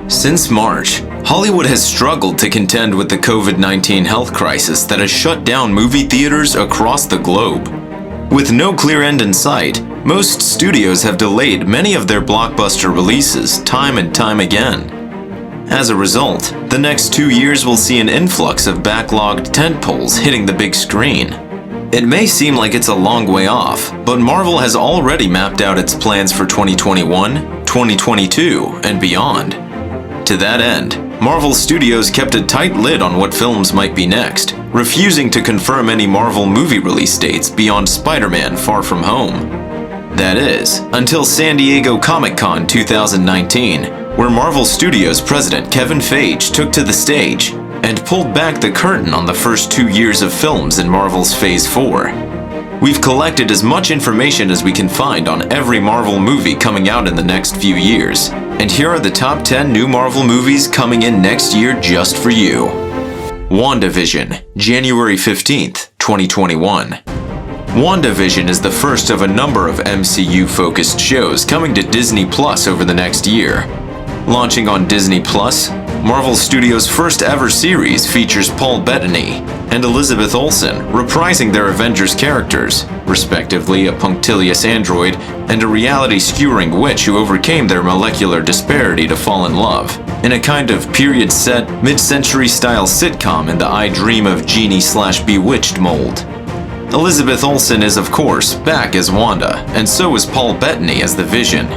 Since March, Hollywood has struggled to contend with the COVID-19 health crisis that has shut down movie theaters across the globe. With no clear end in sight, most studios have delayed many of their blockbuster releases time and time again. As a result, the next 2 years will see an influx of backlogged tentpoles hitting the big screen. It may seem like it's a long way off, but Marvel has already mapped out its plans for 2021, 2022, and beyond. To that end, Marvel Studios kept a tight lid on what films might be next, refusing to confirm any Marvel movie release dates beyond Spider-Man: Far From Home. That is, until San Diego Comic-Con 2019, where Marvel Studios president Kevin Feige took to the stage and pulled back the curtain on the first 2 years of films in Marvel's Phase 4. We've collected as much information as we can find on every Marvel movie coming out in the next few years, and here are the top 10 new Marvel movies coming in next year just for you. WandaVision, January 15th, 2021. WandaVision is the first of a number of MCU-focused shows coming to Disney Plus over the next year. Launching on Disney Plus, Marvel Studios' first ever series features Paul Bettany and Elizabeth Olsen reprising their Avengers characters, respectively a punctilious android and a reality-skewering witch who overcame their molecular disparity to fall in love, in a kind of period-set, mid-century style sitcom in the I Dream of Jeannie/Bewitched mold. Elizabeth Olsen is, of course, back as Wanda, and so is Paul Bettany as the Vision.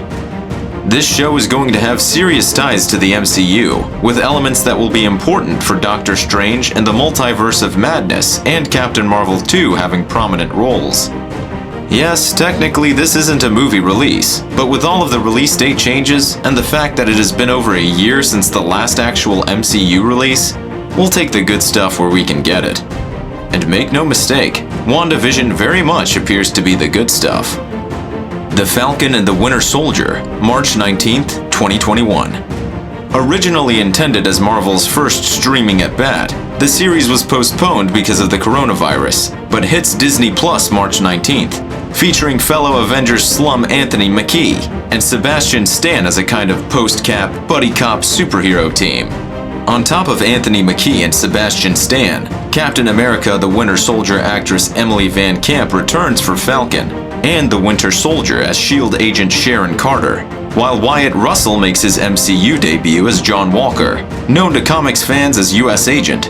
This show is going to have serious ties to the MCU, with elements that will be important for Doctor Strange and the Multiverse of Madness and Captain Marvel 2 having prominent roles. Yes, technically this isn't a movie release, but with all of the release date changes and the fact that it has been over a year since the last actual MCU release, we'll take the good stuff where we can get it. And make no mistake, WandaVision very much appears to be the good stuff. The Falcon and the Winter Soldier, March 19th, 2021. Originally intended as Marvel's first streaming at bat, the series was postponed because of the coronavirus, but hits Disney Plus March 19th, featuring fellow Avengers slum Anthony Mackie and Sebastian Stan as a kind of post-cap, buddy-cop superhero team. On top of Anthony Mackie and Sebastian Stan, Captain America the Winter Soldier actress Emily Van Camp returns for Falcon, and the Winter Soldier as S.H.I.E.L.D. agent Sharon Carter, while Wyatt Russell makes his MCU debut as John Walker, known to comics fans as U.S. Agent.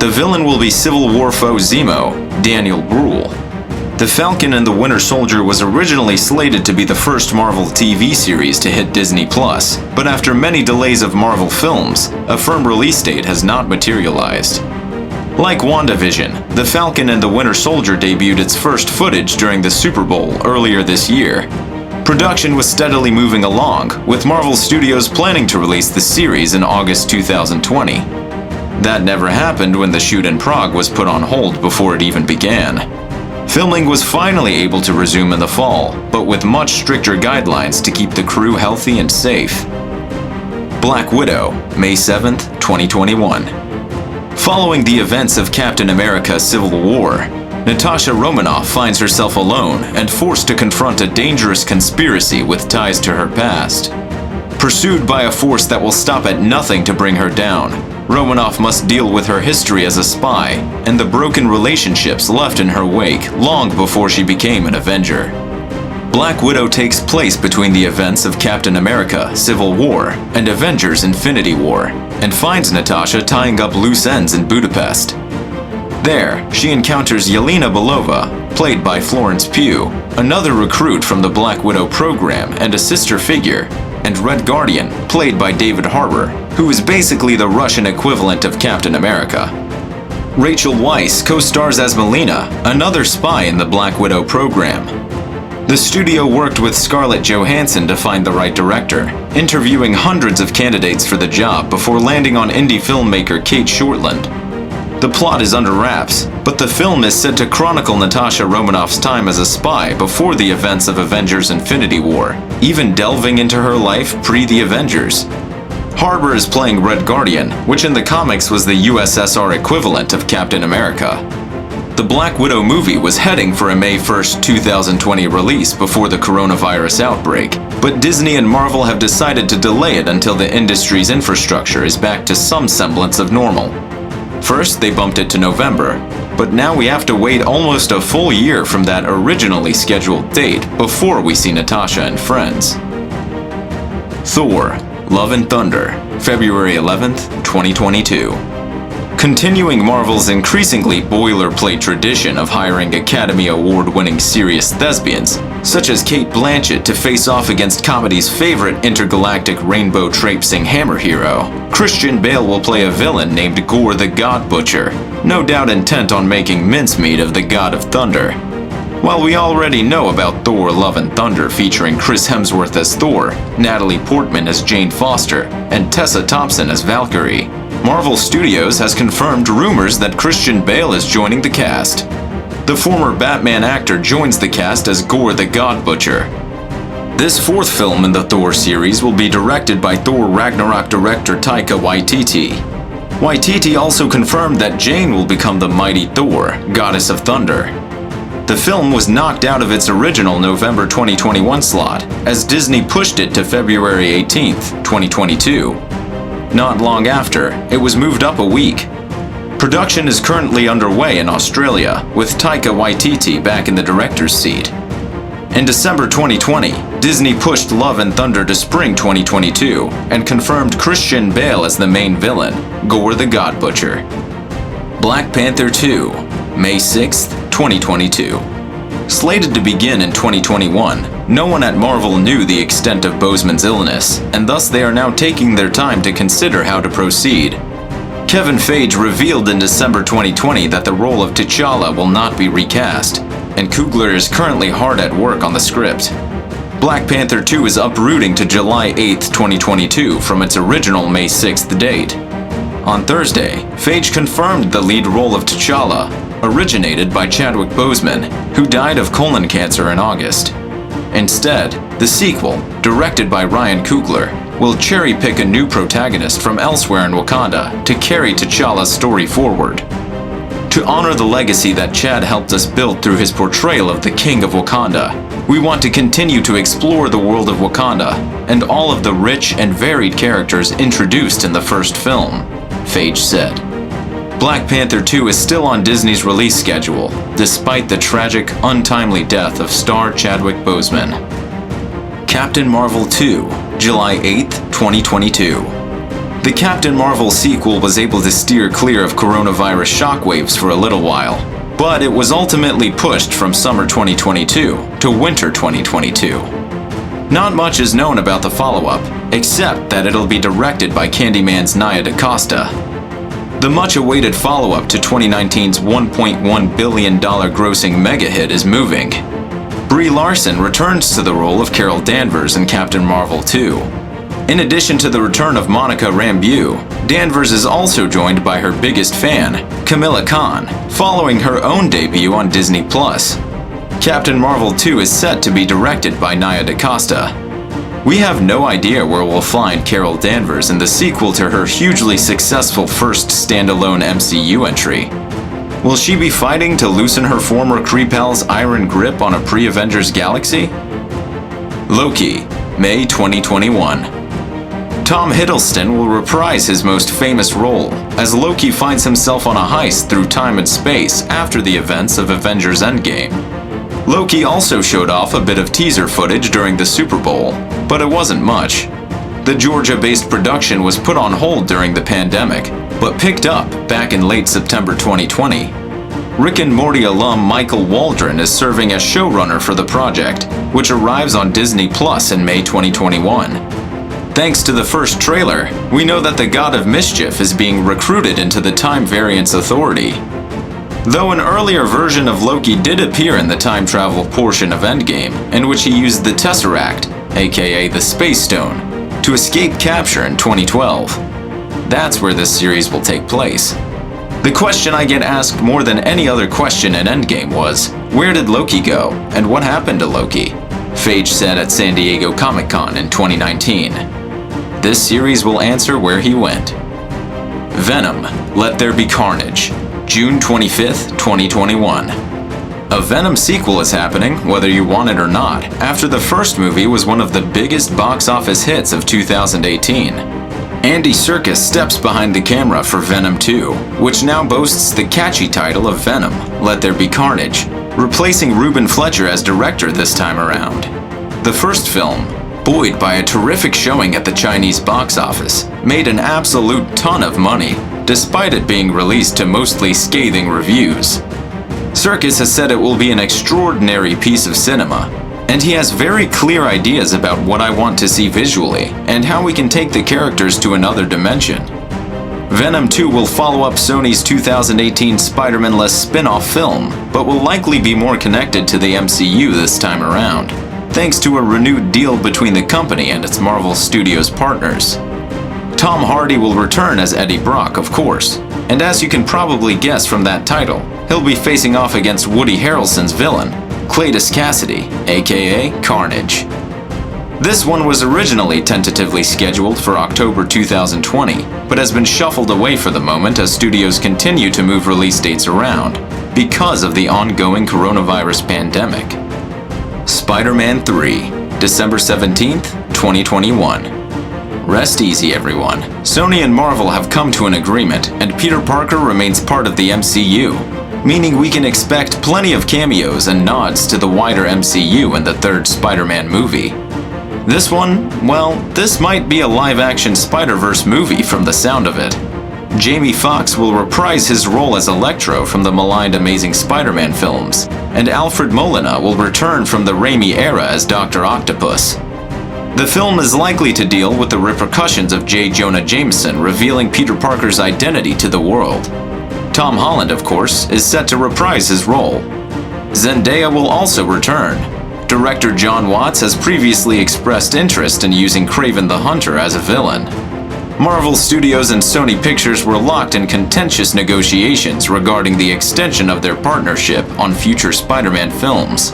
The villain will be Civil War foe Zemo, Daniel Bruhl. The Falcon and the Winter Soldier was originally slated to be the first Marvel TV series to hit Disney Plus, but after many delays of Marvel films, a firm release date has not materialized. Like WandaVision, The Falcon and the Winter Soldier debuted its first footage during the Super Bowl earlier this year. Production was steadily moving along, with Marvel Studios planning to release the series in August 2020. That never happened when the shoot in Prague was put on hold before it even began. Filming was finally able to resume in the fall, but with much stricter guidelines to keep the crew healthy and safe. Black Widow, May 7th, 2021. Following the events of Captain America: Civil War, Natasha Romanoff finds herself alone and forced to confront a dangerous conspiracy with ties to her past. Pursued by a force that will stop at nothing to bring her down, Romanoff must deal with her history as a spy and the broken relationships left in her wake long before she became an Avenger. Black Widow takes place between the events of Captain America: Civil War and Avengers: Infinity War, and finds Natasha tying up loose ends in Budapest. There, she encounters Yelena Belova, played by Florence Pugh, another recruit from the Black Widow program and a sister figure, and Red Guardian, played by David Harbour, who is basically the Russian equivalent of Captain America. Rachel Weisz co-stars as Melina, another spy in the Black Widow program. The studio worked with Scarlett Johansson to find the right director, interviewing hundreds of candidates for the job before landing on indie filmmaker Kate Shortland. The plot is under wraps, but the film is said to chronicle Natasha Romanoff's time as a spy before the events of Avengers: Infinity War, even delving into her life pre the Avengers. Harbour is playing Red Guardian, which in the comics was the USSR equivalent of Captain America. The Black Widow movie was heading for a May 1st, 2020 release before the coronavirus outbreak, but Disney and Marvel have decided to delay it until the industry's infrastructure is back to some semblance of normal. First, they bumped it to November, but now we have to wait almost a full year from that originally scheduled date before we see Natasha and friends. Thor: Love and Thunder, February 11th, 2022. Continuing Marvel's increasingly boilerplate tradition of hiring Academy Award-winning serious thespians, such as Cate Blanchett, to face off against comedy's favorite intergalactic rainbow-traipsing hammer hero, Christian Bale will play a villain named Gorr the God Butcher, no doubt intent on making mincemeat of the God of Thunder. While we already know about Thor: Love and Thunder featuring Chris Hemsworth as Thor, Natalie Portman as Jane Foster, and Tessa Thompson as Valkyrie, Marvel Studios has confirmed rumors that Christian Bale is joining the cast. The former Batman actor joins the cast as Gorr the God Butcher. This fourth film in the Thor series will be directed by Thor Ragnarok director Taika Waititi. Waititi also confirmed that Jane will become the mighty Thor, goddess of thunder. The film was knocked out of its original November 2021 slot, as Disney pushed it to February 18th, 2022. Not long after, it was moved up a week. Production is currently underway in Australia, with Taika Waititi back in the director's seat. In December 2020, Disney pushed Love and Thunder to spring 2022 and confirmed Christian Bale as the main villain, Gorr the God Butcher. Black Panther 2, May 6th, 2022. Slated to begin in 2021, no one at Marvel knew the extent of Boseman's illness, and thus they are now taking their time to consider how to proceed. Kevin Feige revealed in December 2020 that the role of T'Challa will not be recast, and Coogler is currently hard at work on the script. Black Panther 2 is uprooting to July 8th, 2022 from its original May 6th date. On Thursday, Feige confirmed the lead role of T'Challa originated by Chadwick Boseman, who died of colon cancer in August. Instead, the sequel, directed by Ryan Coogler, will cherry-pick a new protagonist from elsewhere in Wakanda to carry T'Challa's story forward. To honor the legacy that Chad helped us build through his portrayal of the King of Wakanda, we want to continue to explore the world of Wakanda and all of the rich and varied characters introduced in the first film, Feige said. Black Panther 2 is still on Disney's release schedule, despite the tragic, untimely death of star Chadwick Boseman. Captain Marvel 2, July 8th, 2022. The Captain Marvel sequel was able to steer clear of coronavirus shockwaves for a little while, but it was ultimately pushed from summer 2022 to winter 2022. Not much is known about the follow-up, except that it'll be directed by Candyman's Nia DaCosta. The much-awaited follow-up to 2019's $1.1 billion grossing mega-hit is moving. Brie Larson returns to the role of Carol Danvers in Captain Marvel 2. In addition to the return of Monica Rambeau, Danvers is also joined by her biggest fan, Camilla Khan, following her own debut on Disney+. Captain Marvel 2 is set to be directed by Nia DaCosta. We have no idea where we'll find Carol Danvers in the sequel to her hugely successful first standalone MCU entry. Will she be fighting to loosen her former Kree pal's iron grip on a pre-Avengers galaxy? Loki, May 2021. Tom Hiddleston will reprise his most famous role, as Loki finds himself on a heist through time and space after the events of Avengers Endgame. Loki also showed off a bit of teaser footage during the Super Bowl, but it wasn't much. The Georgia-based production was put on hold during the pandemic, but picked up back in late September 2020. Rick and Morty alum Michael Waldron is serving as showrunner for the project, which arrives on Disney Plus in May 2021. Thanks to the first trailer, we know that the God of Mischief is being recruited into the Time Variance Authority. Though an earlier version of Loki did appear in the time travel portion of Endgame, in which he used the Tesseract, aka the Space Stone, to escape capture in 2012. That's where this series will take place. The question I get asked more than any other question in Endgame was, where did Loki go, and what happened to Loki? Feige said at San Diego Comic-Con in 2019. This series will answer where he went. Venom: Let There Be Carnage, June 25th, 2021. A Venom sequel is happening, whether you want it or not, after the first movie was one of the biggest box office hits of 2018. Andy Serkis steps behind the camera for Venom 2, which now boasts the catchy title of Venom: Let There Be Carnage, replacing Ruben Fletcher as director this time around. The first film, buoyed by a terrific showing at the Chinese box office, made an absolute ton of money, despite it being released to mostly scathing reviews. Serkis has said it will be an extraordinary piece of cinema, and he has very clear ideas about what I want to see visually and how we can take the characters to another dimension. Venom 2 will follow up Sony's 2018 Spider-Man-less spin-off film, but will likely be more connected to the MCU this time around, thanks to a renewed deal between the company and its Marvel Studios partners. Tom Hardy will return as Eddie Brock, of course, and as you can probably guess from that title, he'll be facing off against Woody Harrelson's villain, Cletus Cassidy, aka Carnage. This one was originally tentatively scheduled for October 2020, but has been shuffled away for the moment as studios continue to move release dates around because of the ongoing coronavirus pandemic. Spider-Man 3, December 17th, 2021. Rest easy, everyone. Sony and Marvel have come to an agreement, and Peter Parker remains part of the MCU, meaning we can expect plenty of cameos and nods to the wider MCU in the third Spider-Man movie. This one, well, this might be a live-action Spider-Verse movie from the sound of it. Jamie Foxx will reprise his role as Electro from the maligned Amazing Spider-Man films, and Alfred Molina will return from the Raimi era as Dr. Octopus. The film is likely to deal with the repercussions of J. Jonah Jameson revealing Peter Parker's identity to the world. Tom Holland, of course, is set to reprise his role. Zendaya will also return. Director John Watts has previously expressed interest in using Kraven the Hunter as a villain. Marvel Studios and Sony Pictures were locked in contentious negotiations regarding the extension of their partnership on future Spider-Man films.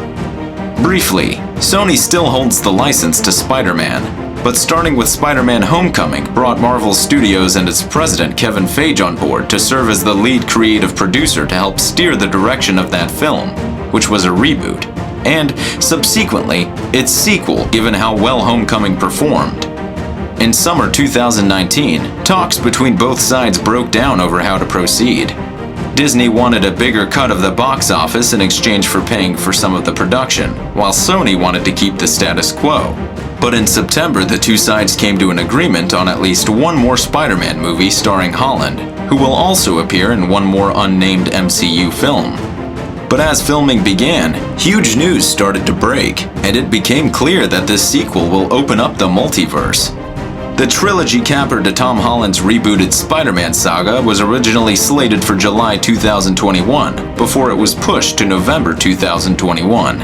Briefly, Sony still holds the license to Spider-Man, but starting with Spider-Man Homecoming brought Marvel Studios and its president Kevin Feige on board to serve as the lead creative producer to help steer the direction of that film, which was a reboot, and, subsequently, its sequel given how well Homecoming performed. In summer 2019, talks between both sides broke down over how to proceed. Disney wanted a bigger cut of the box office in exchange for paying for some of the production, while Sony wanted to keep the status quo. But in September, the two sides came to an agreement on at least one more Spider-Man movie starring Holland, who will also appear in one more unnamed MCU film. But as filming began, huge news started to break, and it became clear that this sequel will open up the multiverse. The trilogy capper to Tom Holland's rebooted Spider-Man saga was originally slated for July 2021, before it was pushed to November 2021.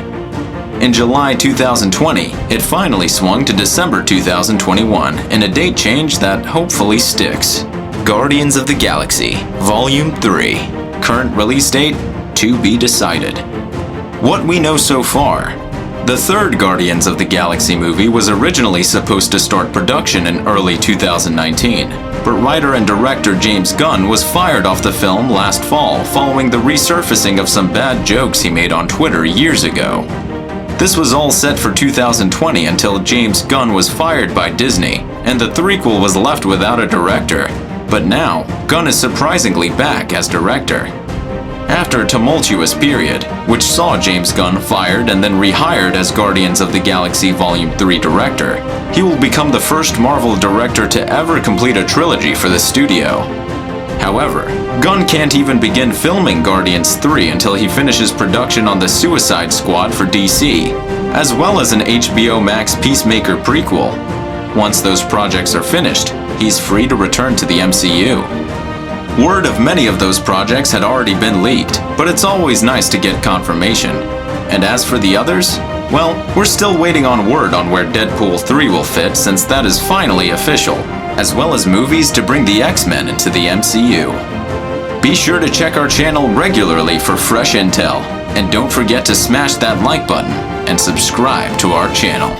In July 2020, it finally swung to December 2021 in a date change that hopefully sticks. Guardians of the Galaxy, Volume 3. Current release date, to be decided. What we know so far. The third Guardians of the Galaxy movie was originally supposed to start production in early 2019, but writer and director James Gunn was fired off the film last fall following the resurfacing of some bad jokes he made on Twitter years ago. This was all set for 2020 until James Gunn was fired by Disney, and the threequel was left without a director. But now, Gunn is surprisingly back as director. After a tumultuous period, which saw James Gunn fired and then rehired as Guardians of the Galaxy Volume 3 director, he will become the first Marvel director to ever complete a trilogy for the studio. However, Gunn can't even begin filming Guardians 3 until he finishes production on the Suicide Squad for DC, as well as an HBO Max Peacemaker prequel. Once those projects are finished, he's free to return to the MCU. Word of many of those projects had already been leaked, but it's always nice to get confirmation. And as for the others, well, we're still waiting on word on where Deadpool 3 will fit since that is finally official, as well as movies to bring the X-Men into the MCU. Be sure to check our channel regularly for fresh intel, and don't forget to smash that like button and subscribe to our channel.